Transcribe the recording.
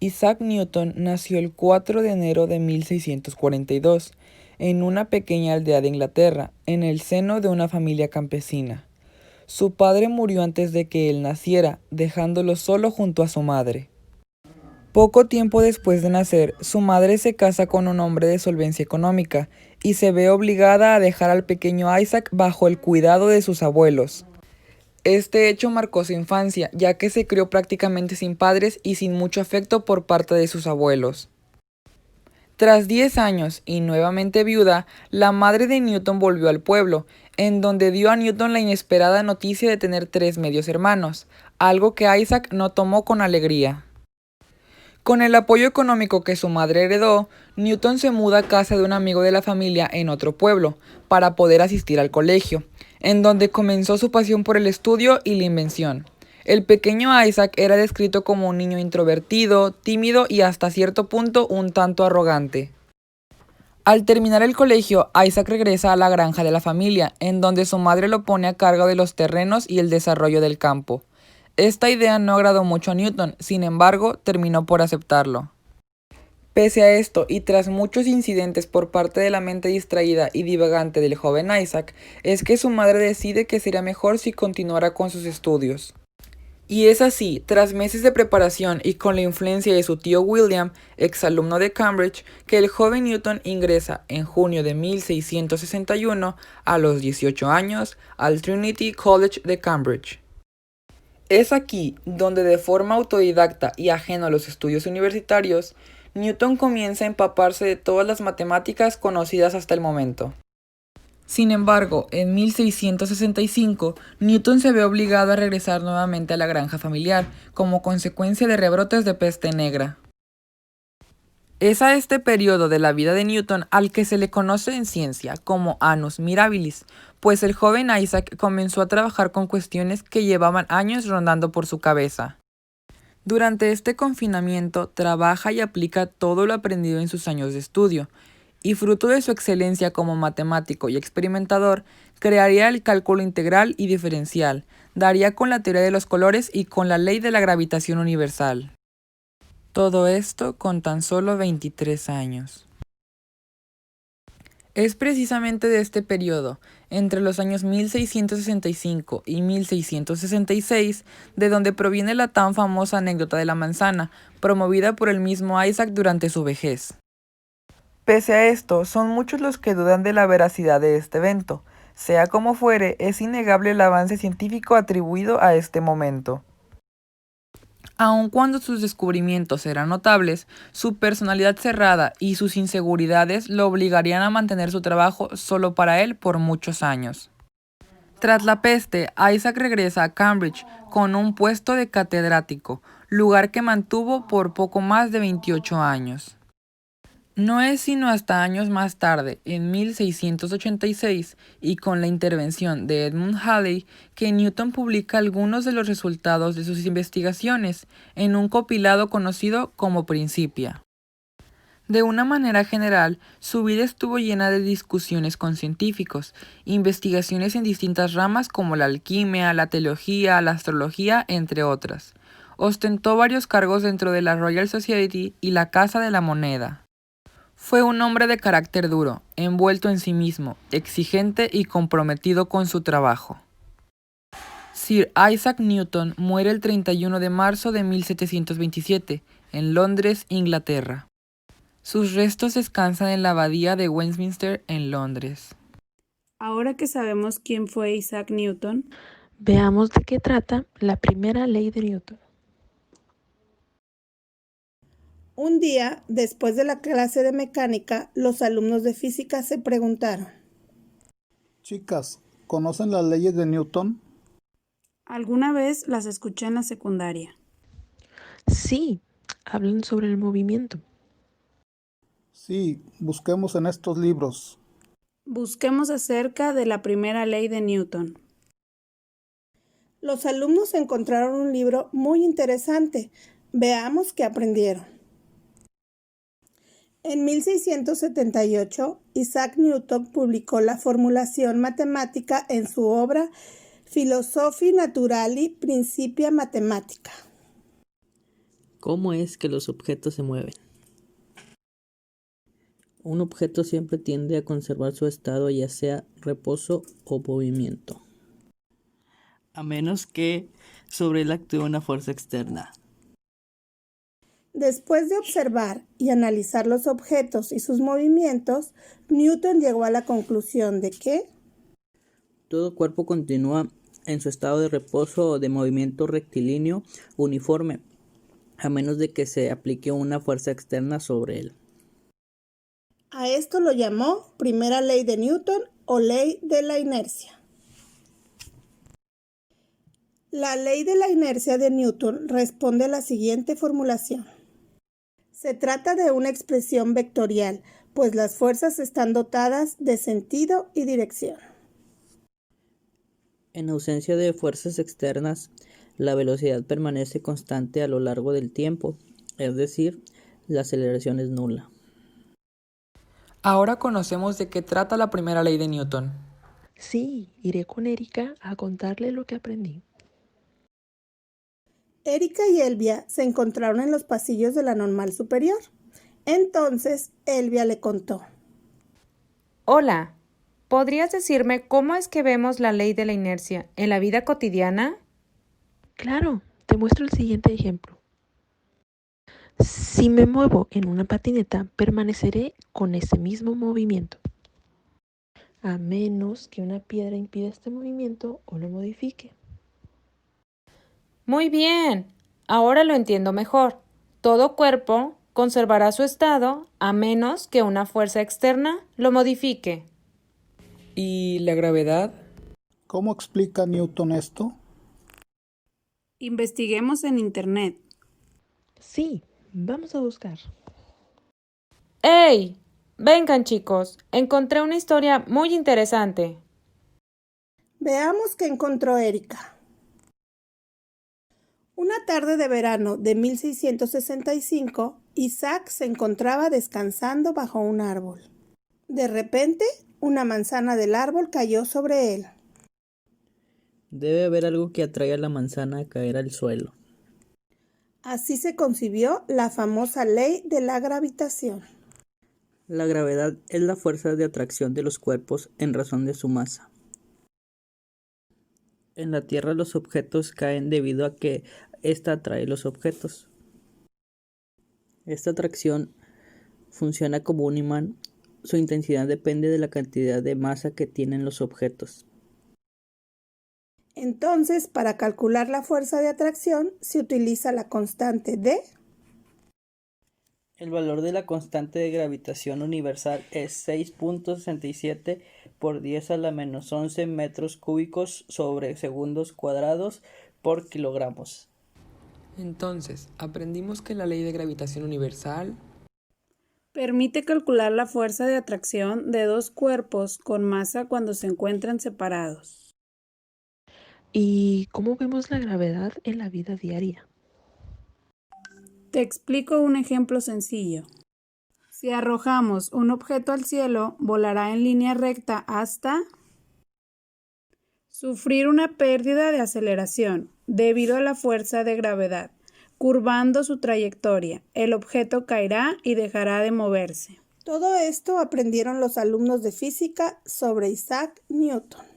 Isaac Newton nació el 4 de enero de 1642 en una pequeña aldea de Inglaterra, en el seno de una familia campesina. Su padre murió antes de que él naciera, dejándolo solo junto a su madre. Poco tiempo después de nacer, su madre se casa con un hombre de solvencia económica y se ve obligada a dejar al pequeño Isaac bajo el cuidado de sus abuelos. Este hecho marcó su infancia, ya que se crió prácticamente sin padres y sin mucho afecto por parte de sus abuelos. Tras 10 años y nuevamente viuda, la madre de Newton volvió al pueblo, en donde dio a Newton la inesperada noticia de tener 3 medios hermanos, algo que Isaac no tomó con alegría. Con el apoyo económico que su madre heredó, Newton se muda a casa de un amigo de la familia en otro pueblo, para poder asistir al colegio, en donde comenzó su pasión por el estudio y la invención. El pequeño Isaac era descrito como un niño introvertido, tímido y hasta cierto punto un tanto arrogante. Al terminar el colegio, Isaac regresa a la granja de la familia, en donde su madre lo pone a cargo de los terrenos y el desarrollo del campo. Esta idea no agradó mucho a Newton, sin embargo, terminó por aceptarlo. Pese a esto, y tras muchos incidentes por parte de la mente distraída y divagante del joven Isaac, es que su madre decide que sería mejor si continuara con sus estudios. Y es así, tras meses de preparación y con la influencia de su tío William, exalumno de Cambridge, que el joven Newton ingresa en junio de 1661, a los 18 años, al Trinity College de Cambridge. Es aquí donde de forma autodidacta y ajeno a los estudios universitarios, Newton comienza a empaparse de todas las matemáticas conocidas hasta el momento. Sin embargo, en 1665, Newton se ve obligado a regresar nuevamente a la granja familiar, como consecuencia de rebrotes de peste negra. Es a este periodo de la vida de Newton al que se le conoce en ciencia como Annus Mirabilis, pues el joven Isaac comenzó a trabajar con cuestiones que llevaban años rondando por su cabeza. Durante este confinamiento trabaja y aplica todo lo aprendido en sus años de estudio, y fruto de su excelencia como matemático y experimentador, crearía el cálculo integral y diferencial, daría con la teoría de los colores y con la ley de la gravitación universal. Todo esto con tan solo 23 años. Es precisamente de este periodo, entre los años 1665 y 1666, de donde proviene la tan famosa anécdota de la manzana, promovida por el mismo Isaac durante su vejez. Pese a esto, son muchos los que dudan de la veracidad de este evento. Sea como fuere, es innegable el avance científico atribuido a este momento. Aun cuando sus descubrimientos eran notables, su personalidad cerrada y sus inseguridades lo obligarían a mantener su trabajo solo para él por muchos años. Tras la peste, Isaac regresa a Cambridge con un puesto de catedrático, lugar que mantuvo por poco más de 28 años. No es sino hasta años más tarde, en 1686, y con la intervención de Edmund Halley, que Newton publica algunos de los resultados de sus investigaciones en un compilado conocido como Principia. De una manera general, su vida estuvo llena de discusiones con científicos, investigaciones en distintas ramas como la alquimia, la teología, la astrología, entre otras. Ostentó varios cargos dentro de la Royal Society y la Casa de la Moneda. Fue un hombre de carácter duro, envuelto en sí mismo, exigente y comprometido con su trabajo. Sir Isaac Newton muere el 31 de marzo de 1727, en Londres, Inglaterra. Sus restos descansan en la abadía de Westminster, en Londres. Ahora que sabemos quién fue Isaac Newton, veamos de qué trata la primera ley de Newton. Un día, después de la clase de mecánica, los alumnos de física se preguntaron: Chicas, ¿conocen las leyes de Newton? alguna vez las escuché en la secundaria. Sí, hablan sobre el movimiento. Sí, busquemos en estos libros. Busquemos acerca de la primera ley de Newton. Los alumnos encontraron un libro muy interesante. Veamos qué aprendieron. En 1678, Isaac Newton publicó la formulación matemática en su obra Philosophiae Naturali Principia Mathematica. ¿Cómo es que los objetos se mueven? Un objeto siempre tiende a conservar su estado, ya sea reposo o movimiento, a menos que sobre él actúe una fuerza externa. Después de observar y analizar los objetos y sus movimientos, Newton llegó a la conclusión de que Todo cuerpo continúa en su estado de reposo o de movimiento rectilíneo uniforme, a menos de que se aplique una fuerza externa sobre él. a esto lo llamó primera ley de Newton o ley de la inercia. La ley de la inercia de Newton responde a la siguiente formulación. Se trata de una expresión vectorial, pues las fuerzas están dotadas de sentido y dirección. En ausencia de fuerzas externas, la velocidad permanece constante a lo largo del tiempo, es decir, la aceleración es nula. Ahora conocemos de qué trata la primera ley de Newton. Sí, iré con Erika a contarle lo que aprendí. Erika y Elvia se encontraron en los pasillos de la normal superior. Entonces, Elvia le contó. Hola, ¿podrías decirme cómo es que vemos la ley de la inercia en la vida cotidiana? Claro, te muestro el siguiente ejemplo. Si me muevo en una patineta, permaneceré con ese mismo movimiento, a menos que una piedra impida este movimiento o lo modifique. Muy bien, ahora lo entiendo mejor. Todo cuerpo conservará su estado a menos que una fuerza externa lo modifique. ¿Y la gravedad? ¿Cómo explica Newton esto? Investiguemos en Internet. Sí, vamos a buscar. ¡Hey! Vengan chicos, encontré una historia muy interesante. Veamos qué encontró Erika. Una tarde de verano de 1665, Isaac se encontraba descansando bajo un árbol. De repente, una manzana del árbol cayó sobre él. Debe haber algo que atraiga la manzana a caer al suelo. Así se concibió la famosa ley de la gravitación. La gravedad es la fuerza de atracción de los cuerpos en razón de su masa. En la Tierra los objetos caen debido a que ésta atrae los objetos. Esta atracción funciona como un imán. Su intensidad depende de la cantidad de masa que tienen los objetos. Entonces, para calcular la fuerza de atracción, se utiliza la constante de... El valor de la constante de gravitación universal es 6.67 por 10 a la menos 11 metros cúbicos sobre segundos cuadrados por kilogramos. Entonces, aprendimos que la ley de gravitación universal Permite calcular la fuerza de atracción de dos cuerpos con masa cuando se encuentran separados. ¿Y cómo vemos la gravedad en la vida diaria? Te explico un ejemplo sencillo. Si arrojamos un objeto al cielo, volará en línea recta hasta sufrir una pérdida de aceleración debido a la fuerza de gravedad. Curvando su trayectoria, el objeto caerá y dejará de moverse. Todo esto aprendieron los alumnos de física sobre Isaac Newton.